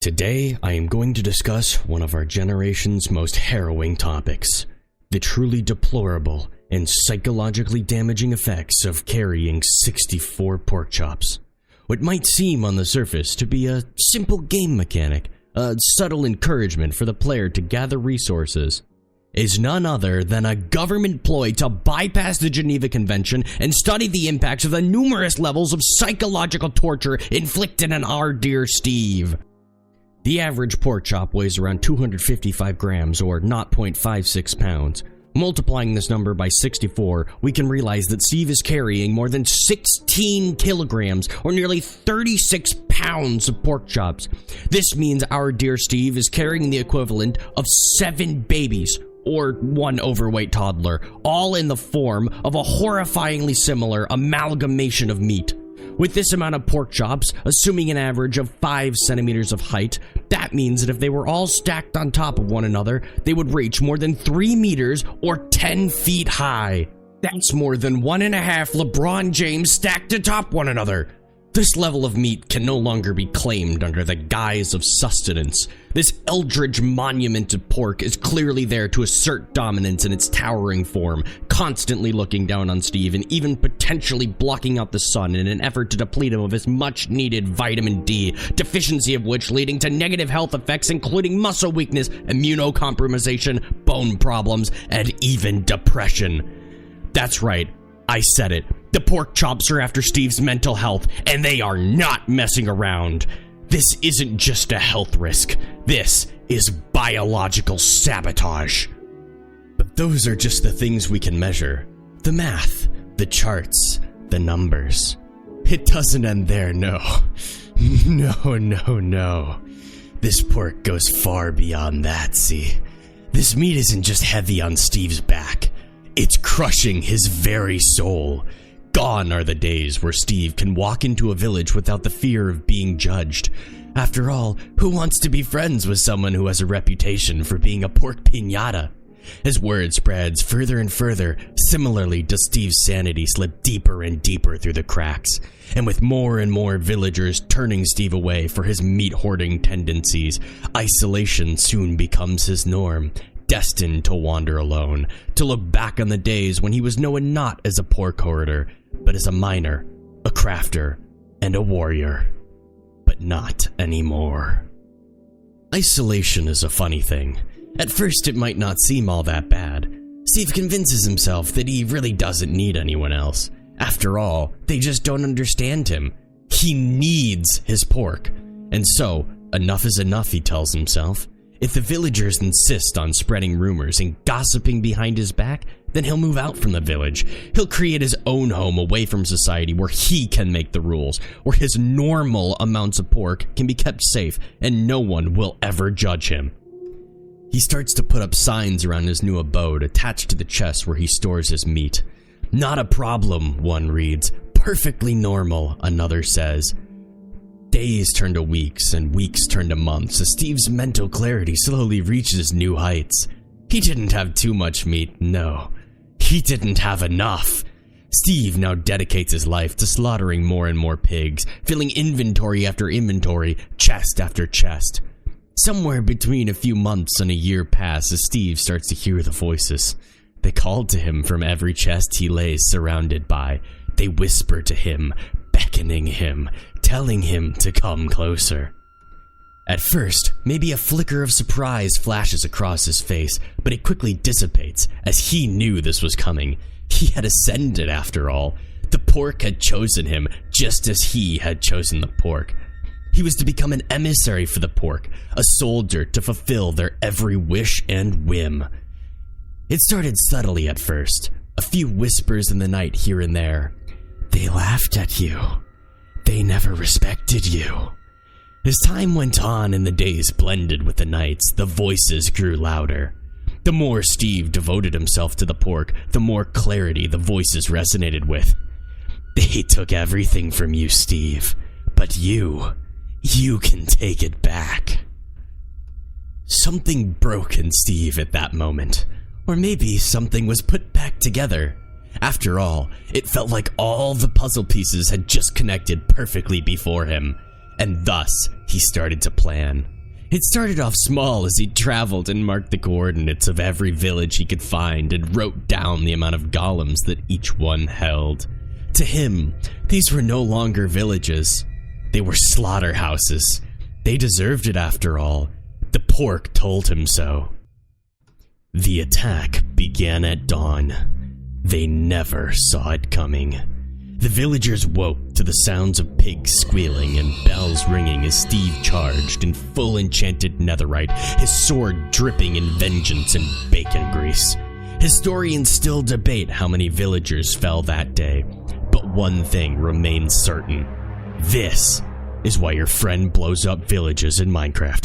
Today, I am going to discuss one of our generation's most harrowing topics, the truly deplorable and psychologically damaging effects of carrying 64 pork chops. What might seem on the surface to be a simple game mechanic, a subtle encouragement for the player to gather resources, is none other than a government ploy to bypass the Geneva Convention and study the impacts of the numerous levels of psychological torture inflicted on our dear Steve. The average pork chop weighs around 255 grams or 0.56 pounds. Multiplying this number by 64, we can realize that Steve is carrying more than 16 kilograms or nearly 36 pounds of pork chops. This means our dear Steve is carrying the equivalent of 7 babies or 1 overweight toddler, all in the form of a horrifyingly similar amalgamation of meat. With this amount of pork chops, assuming an average of 5 centimeters of height, that means that if they were all stacked on top of one another, they would reach more than 3 meters or 10 feet high. That's more than 1.5 LeBron James stacked atop one another. This level of meat can no longer be claimed under the guise of sustenance. This eldritch monument of pork is clearly there to assert dominance in its towering form, constantly looking down on Steve and even potentially blocking out the sun in an effort to deplete him of his much-needed vitamin D, deficiency of which leading to negative health effects including muscle weakness, immunocompromisation, bone problems, and even depression. That's right, I said it. The pork chops are after Steve's mental health, and they are not messing around. This isn't just a health risk. This is biological sabotage. But those are just the things we can measure. The math, the charts, the numbers. It doesn't end there, no. No. This pork goes far beyond that, see? This meat isn't just heavy on Steve's back. It's crushing his very soul. Gone are the days where Steve can walk into a village without the fear of being judged. After all, who wants to be friends with someone who has a reputation for being a pork piñata? As word spreads further and further, similarly does Steve's sanity slip deeper and deeper through the cracks. And with more and more villagers turning Steve away for his meat hoarding tendencies, isolation soon becomes his norm. Destined to wander alone, to look back on the days when he was known not as a pork hoarder, but as a miner, a crafter, and a warrior. But not anymore. Isolation is a funny thing. At first it might not seem all that bad. Steve convinces himself that he really doesn't need anyone else. After all, they just don't understand him. He needs his pork. And so, enough is enough, he tells himself. If the villagers insist on spreading rumors and gossiping behind his back, then he'll move out from the village. He'll create his own home away from society where he can make the rules, where his normal amounts of pork can be kept safe and no one will ever judge him. He starts to put up signs around his new abode attached to the chest where he stores his meat. Not a problem, one reads. Perfectly normal, another says. Days turn to weeks, and weeks turn to months as Steve's mental clarity slowly reaches new heights. He didn't have too much meat, no. He didn't have enough. Steve now dedicates his life to slaughtering more and more pigs, filling inventory after inventory, chest after chest. Somewhere between a few months and a year pass as Steve starts to hear the voices. They call to him from every chest he lays surrounded by. They whisper to him, beckoning him, telling him to come closer. At first, maybe a flicker of surprise flashes across his face, but it quickly dissipates as he knew this was coming. He had ascended after all. The pork had chosen him just as he had chosen the pork. He was to become an emissary for the pork, a soldier to fulfill their every wish and whim. It started subtly at first, a few whispers in the night here and there. They laughed at you. They never respected you. As time went on and the days blended with the nights, the voices grew louder. The more Steve devoted himself to the pork, the more clarity the voices resonated with. They took everything from you, Steve, but you can take it back. Something broke in Steve at that moment, or maybe something was put back together. After all, it felt like all the puzzle pieces had just connected perfectly before him, and thus he started to plan. It started off small as he traveled and marked the coordinates of every village he could find and wrote down the amount of golems that each one held. To him, these were no longer villages. They were slaughterhouses. They deserved it after all. The pork told him so. The attack began at dawn. They never saw it coming. The villagers woke to the sounds of pigs squealing and bells ringing as Steve charged in full enchanted netherite, his sword dripping in vengeance and bacon grease. Historians still debate how many villagers fell that day, but one thing remains certain. This is why your friend blows up villages in Minecraft.